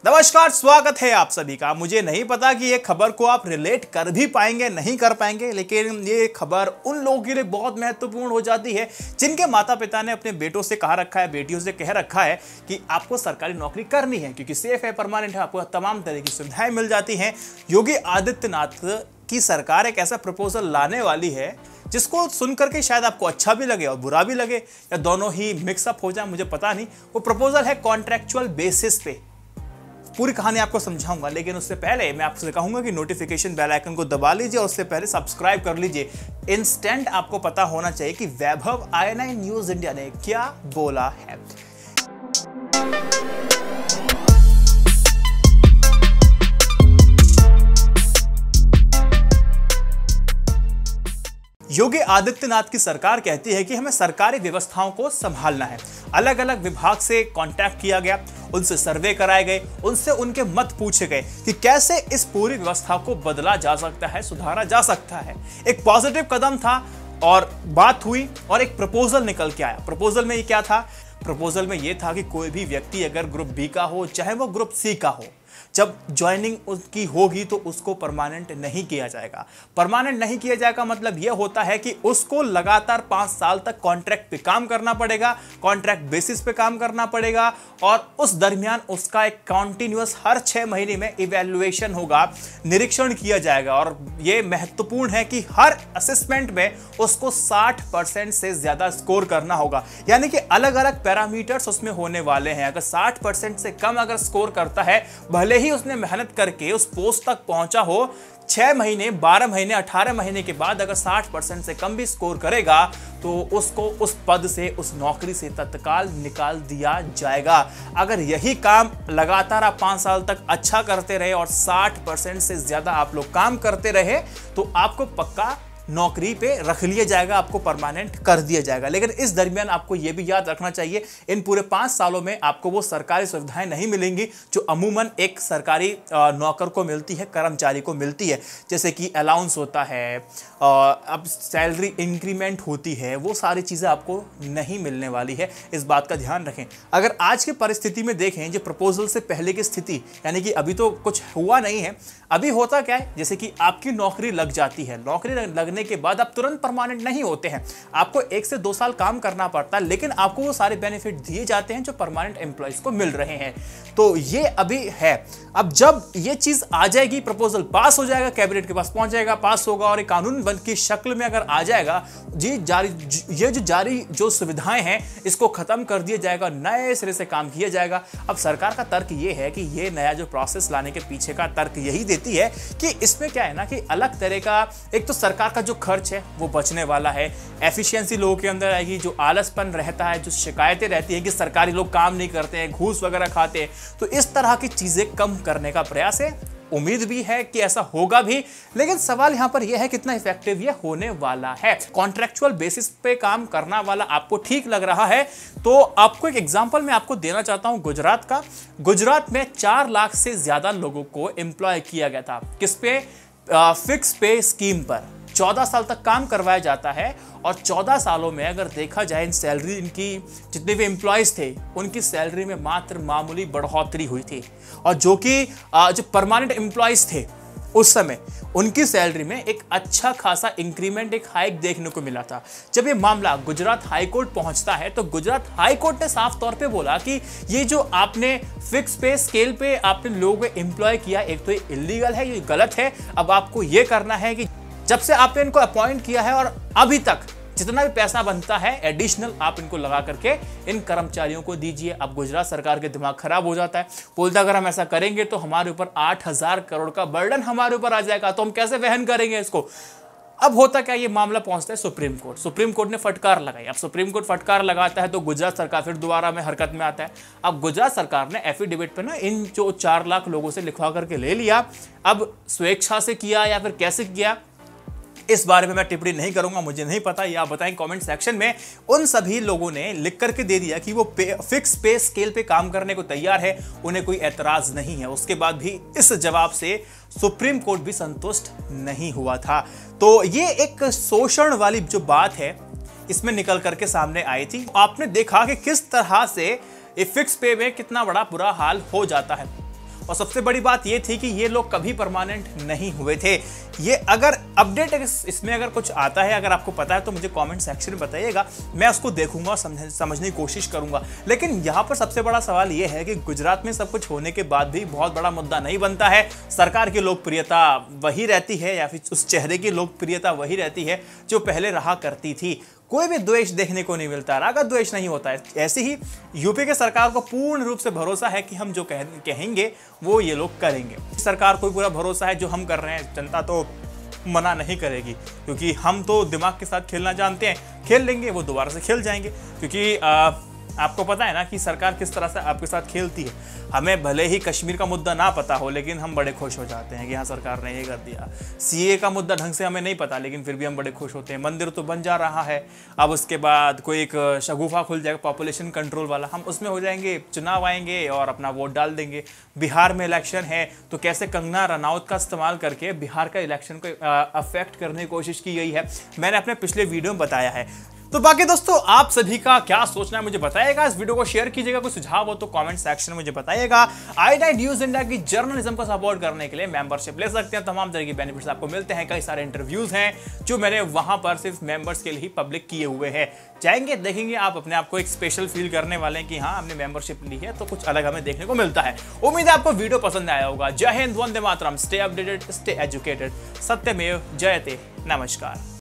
नमस्कार, स्वागत है आप सभी का। मुझे नहीं पता कि ये खबर को आप रिलेट कर भी पाएंगे नहीं कर पाएंगे, लेकिन ये खबर उन लोगों के लिए बहुत महत्वपूर्ण हो जाती है जिनके माता पिता ने अपने बेटों से कहा रखा है, बेटियों से कह रखा है कि आपको सरकारी नौकरी करनी है क्योंकि सेफ है, परमानेंट है, आपको तमाम तरह की सुविधाएं मिल जाती हैं। योगी आदित्यनाथ की सरकार एक ऐसा प्रपोजल लाने वाली है जिसको सुनकर के शायद आपको अच्छा भी लगे और बुरा भी लगे या दोनों ही मिक्सअप हो जाए, मुझे पता नहीं। वो प्रपोजल है कॉन्ट्रेक्चुअल बेसिस पे। पूरी कहानी आपको समझाऊंगा, लेकिन उससे पहले मैं आपसे कहूंगा कि नोटिफिकेशन बेल आइकन को दबा लीजिए और उससे पहले सब्सक्राइब कर लीजिए। इंस्टेंट आपको पता होना चाहिए कि वैभव INI न्यूज इंडिया ने क्या बोला है। योगी आदित्यनाथ की सरकार कहती है कि हमें सरकारी व्यवस्थाओं को संभालना है। अलग अलग विभाग से कांटेक्ट किया गया, उनसे सर्वे कराए गए, उनसे उनके मत पूछे गए कि कैसे इस पूरी व्यवस्था को बदला जा सकता है, सुधारा जा सकता है। एक पॉजिटिव कदम था और बात हुई और एक प्रपोजल निकल के आया। प्रपोजल में ये क्या था? प्रपोजल में ये था कि कोई भी व्यक्ति अगर ग्रुप बी का हो चाहे वो ग्रुप सी का हो, जब ज्वाइनिंग उसकी होगी तो उसको परमानेंट नहीं किया जाएगा। परमानेंट नहीं किया जाएगा मतलब यह होता है कि उसको लगातार 5 साल तक कॉन्ट्रैक्ट पे काम करना पड़ेगा, कॉन्ट्रैक्ट बेसिस पे काम करना पड़ेगा और उस दरमियान उसका एक कंटिन्यूअस हर 6 महीने में इवैल्यूएशन होगा, निरीक्षण किया जाएगा। और यह महत्वपूर्ण है कि हर असेसमेंट में उसको 60% से ज्यादा स्कोर करना होगा, यानी कि अलग अलग पैरामीटर्स उसमें होने वाले हैं। अगर 60% से कम अगर स्कोर करता है, भले ही उसने मेहनत करके उस पोस्ट तक पहुंचा हो, 6 महीने, 12 महीने, 18 महीने के बाद अगर 60% से कम भी स्कोर करेगा तो उसको उस पद से, उस नौकरी से तत्काल निकाल दिया जाएगा। अगर यही काम लगातार आप 5 साल तक अच्छा करते रहे और 60% से ज्यादा आप लोग काम करते रहे तो आपको पक्का नौकरी पे रख लिया जाएगा, आपको परमानेंट कर दिया जाएगा। लेकिन इस दरमियान आपको यह भी याद रखना चाहिए, इन पूरे 5 सालों में आपको वो सरकारी सुविधाएं नहीं मिलेंगी जो अमूमन एक सरकारी नौकर को मिलती है, कर्मचारी को मिलती है, जैसे कि अलाउंस होता है, अब सैलरी इंक्रीमेंट होती है, वो सारी चीज़ें आपको नहीं मिलने वाली है। इस बात का ध्यान रखें। अगर आज की परिस्थिति में देखें, जो प्रपोजल से पहले की स्थिति, यानी कि अभी तो कुछ हुआ नहीं है, अभी होता क्या है, जैसे कि आपकी नौकरी लग जाती है, नौकरी लगने के बाद आप तुरंत परमानेंट नहीं होते हैं, आपको 1 से 2 साल काम करना पड़ता है, लेकिन आपको वो सारे बेनिफिट दिए जाते हैं जो परमानेंट एम्प्लॉइज को मिल रहे हैं। तो ये अभी है। अब जब ये चीज आ जाएगी, प्रपोजल पास हो जाएगा, कैबिनेट के पास पहुंच जाएगा, पास होगा और एक कानून बन की शक्ल में अगर आ जाएगा, ये जो जारी जो सुविधाएं हैं इसको खत्म कर दिया जाएगा, नए सिरे से काम किया जाएगा। अब सरकार का तर्क ये है कि ये नया जो प्रोसेस लाने के पीछे का तर्क यही देती है कि इसमें क्या है ना कि अलग तरह का, एक तो सरकार का जो खर्च है वो बचने वाला है, एफिशिएंसी लोगों के अंदर आएगी, जो आलसपन रहता है, जो शिकायतें रहती है कि सरकारी लोग काम नहीं करते हैं, घूस वगैरह खाते हैं, तो इस तरह की चीजें कम करने का प्रयास है। उम्मीद भी है कि ऐसा होगा भी, लेकिन सवाल यहां पर यह है कितना इफेक्टिव यह होने वाला है। कॉन्ट्रेक्चुअल बेसिस पे काम करना वाला आपको ठीक लग रहा है तो आपको एक एग्जांपल मैं आपको देना चाहता हूं गुजरात का। गुजरात में 4 लाख से ज्यादा लोगों को एम्प्लॉय किया गया था। किस पे? फिक्स पे स्कीम पर 14 साल तक काम करवाया जाता है और 14 सालों में अगर देखा जाए इन सैलरी, इनकी जितने भी एम्प्लॉयज थे उनकी सैलरी में मात्र मामूली बढ़ोतरी हुई थी, और जो परमानेंट एम्प्लॉयज थे उस समय उनकी सैलरी में एक अच्छा खासा इंक्रीमेंट, एक हाइक देखने को मिला था। जब ये मामला गुजरात हाई कोर्ट पहुंचता है तो गुजरात हाई कोर्ट ने साफ तौर पे बोला कि ये जो आपने फिक्स पे स्केल पे आपने लोगों को एम्प्लॉय किया, एक तो ये इलीगल है, ये गलत है। अब आपको ये करना है कि जब से आपने इनको अपॉइंट किया है और अभी तक जितना भी पैसा बनता है एडिशनल आप इनको लगा करके इन कर्मचारियों को दीजिए। अब गुजरात सरकार के दिमाग खराब हो जाता है, बोलता अगर हम ऐसा करेंगे तो हमारे ऊपर 8,000 करोड़ का बर्डन हमारे ऊपर आ जाएगा, तो हम कैसे वहन करेंगे इसको। अब होता क्या, ये मामला पहुंचता है सुप्रीम कोर्ट। सुप्रीम कोर्ट ने फटकार लगाई। अब सुप्रीम कोर्ट फटकार लगाता है तो गुजरात सरकार फिर दोबारा में हरकत में आता है। अब गुजरात सरकार ने एफिडेविट पे ना इन जो 4 लाख लोगों से लिखवा करके ले लिया। अब स्वेच्छा से किया या फिर कैसे किया, इस बारे में मैं टिप्पणी नहीं करूंगा, मुझे नहीं पता, ये आप बताएं कमेंट सेक्शन में। उन सभी लोगों ने लिख करके दे दिया कि वो फिक्स पे स्केल पे काम करने को तैयार है, उन्हें कोई एतराज नहीं है। उसके बाद भी इस जवाब से सुप्रीम कोर्ट भी संतुष्ट नहीं हुआ था। तो ये एक शोषण वाली जो बात है इसमें निकल करके सामने आई थी। आपने देखा कि किस तरह से फिक्स पे में कितना बड़ा बुरा हाल हो जाता है। और सबसे बड़ी बात ये थी कि ये लोग कभी परमानेंट नहीं हुए थे। ये अगर अपडेट इसमें अगर कुछ आता है, अगर आपको पता है तो मुझे कमेंट सेक्शन में बताइएगा, मैं उसको देखूंगा, समझने की कोशिश करूंगा। लेकिन यहाँ पर सबसे बड़ा सवाल ये है कि गुजरात में सब कुछ होने के बाद भी बहुत बड़ा मुद्दा नहीं बनता है। सरकार की लोकप्रियता वही रहती है या फिर उस चेहरे की लोकप्रियता वही रहती है जो पहले रहा करती थी। कोई भी द्वेष देखने को नहीं मिलता, रागत द्वेष नहीं होता है। ऐसे ही यूपी के सरकार को पूर्ण रूप से भरोसा है कि हम जो कहेंगे वो ये लोग करेंगे। सरकार को पूरा भरोसा है जो हम कर रहे हैं, जनता तो मना नहीं करेगी, क्योंकि हम तो दिमाग के साथ खेलना जानते हैं। खेल लेंगे, वो दोबारा से खेल जाएंगे, क्योंकि आपको पता है ना कि सरकार किस तरह से आपके साथ खेलती है। हमें भले ही कश्मीर का मुद्दा ना पता हो, लेकिन हम बड़े खुश हो जाते हैं कि हाँ सरकार ने ये कर दिया। सीए का मुद्दा ढंग से हमें नहीं पता, लेकिन फिर भी हम बड़े खुश होते हैं। मंदिर तो बन जा रहा है, अब उसके बाद कोई एक शगुफा खुल जाएगा पॉपुलेशन कंट्रोल वाला, हम उसमें हो जाएंगे, चुनाव आएंगे और अपना वोट डाल देंगे। बिहार में इलेक्शन है तो कैसे कंगना रनौत का इस्तेमाल करके बिहार का इलेक्शन को अफेक्ट करने की कोशिश की गई है, मैंने अपने पिछले वीडियो में बताया है। तो बाकी दोस्तों, आप सभी का क्या सोचना है मुझे बताइएगा। इस वीडियो को शेयर कीजिएगा, कोई सुझाव हो तो कमेंट सेक्शन में मुझे बताइएगा। आई न्यूज़ इंडिया की जर्नलिज्म को सपोर्ट करने के लिए मेंबरशिप ले सकते हैं। तमाम तरह के बेनिफिट्स आपको मिलते हैं। कई सारे इंटरव्यूज हैं जो मैंने वहां पर सिर्फ मेंबर्स के लिए ही पब्लिक किए हुए हैं। जाएंगे, देखेंगे, आप अपने आप को एक स्पेशल फील करने वाले हैं कि हाँ हमने मेंबरशिप ली है तो कुछ अलग हमें देखने को मिलता है। उम्मीद है आपको वीडियो पसंद आया होगा। जय Hind, Vande Mataram, stay updated, stay educated, सत्यमेव जयते, नमस्कार।